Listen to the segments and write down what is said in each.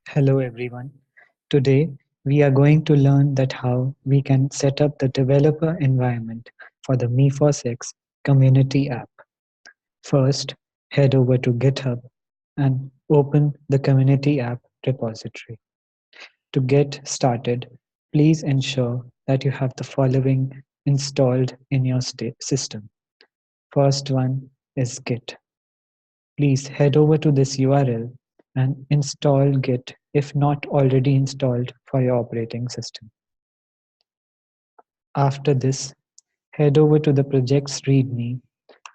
Hello everyone. Today we are going to learn that how we can set up the developer environment for the Mifos X Community App. First, head over to GitHub and open the Community App repository. To get started, please ensure that you have the following installed in your system. First one is Git. Please head over to this URL and install Git if not already installed for your operating system. After this, head over to the project's README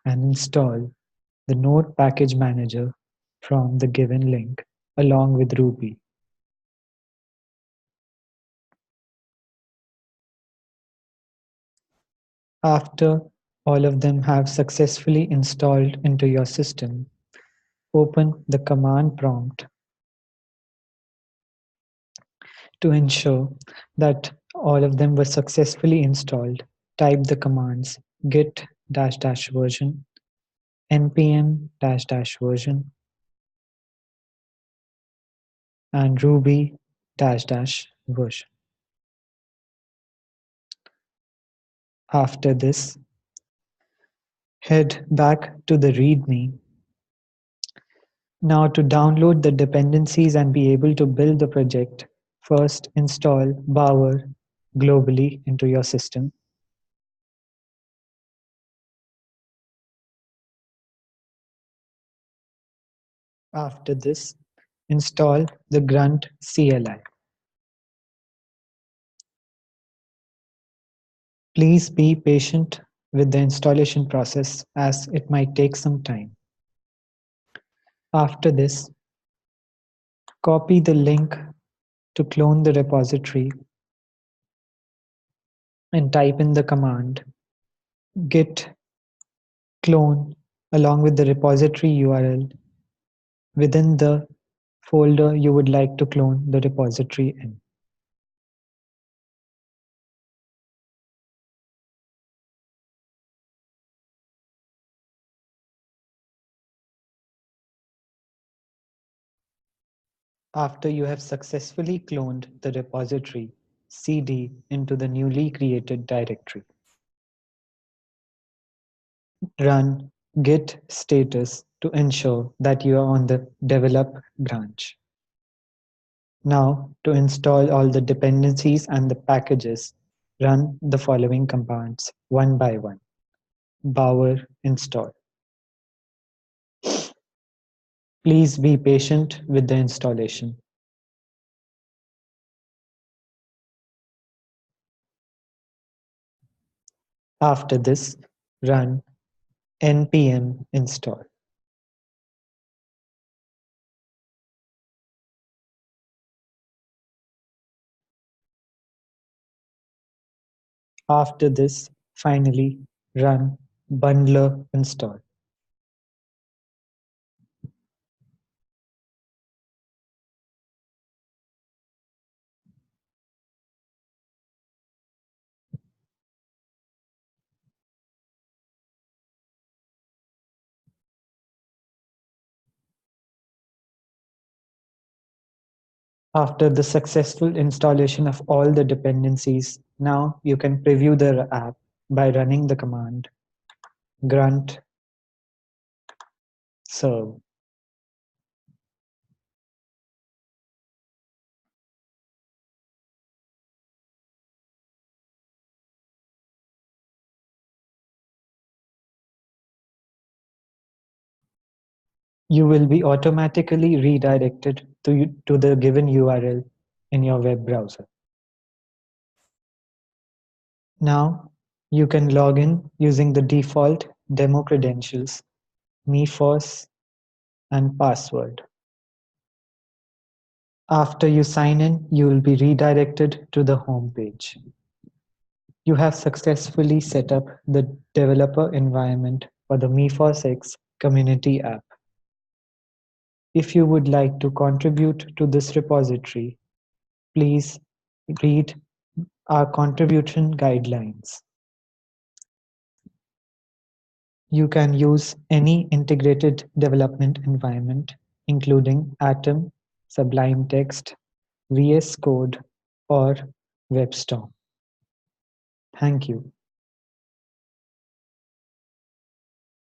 and install the Node Package Manager from the given link along with Ruby. After all of them have successfully installed into your system, open the command prompt to ensure that all of them were successfully installed. Type the commands git dash dash version, npm dash dash version, and ruby dash dash version. After this, head back to the README. Now to download the dependencies and be able to build the project, first install Bower globally into your system. After this, install the Grunt CLI. Please be patient with the installation process as it might take some time. After this, copy the link to clone the repository and type in the command git clone along with the repository URL within the folder you would like to clone the repository in. After you have successfully cloned the repository, cd into the newly created directory. Run git status to ensure that you are on the develop branch. Now, to install all the dependencies and the packages, run the following commands one by one. Bower install. Please be patient with the installation. After this, run npm install. After this, finally, run bundler install. After the successful installation of all the dependencies, now you can preview the app by running the command grunt serve. You will be automatically redirected to the given URL in your web browser. Now you can log in using the default demo credentials, Mifos and password. After you sign in, you will be redirected to the home page. You have successfully set up the developer environment for the Mifos X Community App. If you would like to contribute to this repository, please read our contribution guidelines. You can use any integrated development environment, including Atom, Sublime Text, VS Code, or WebStorm. Thank you.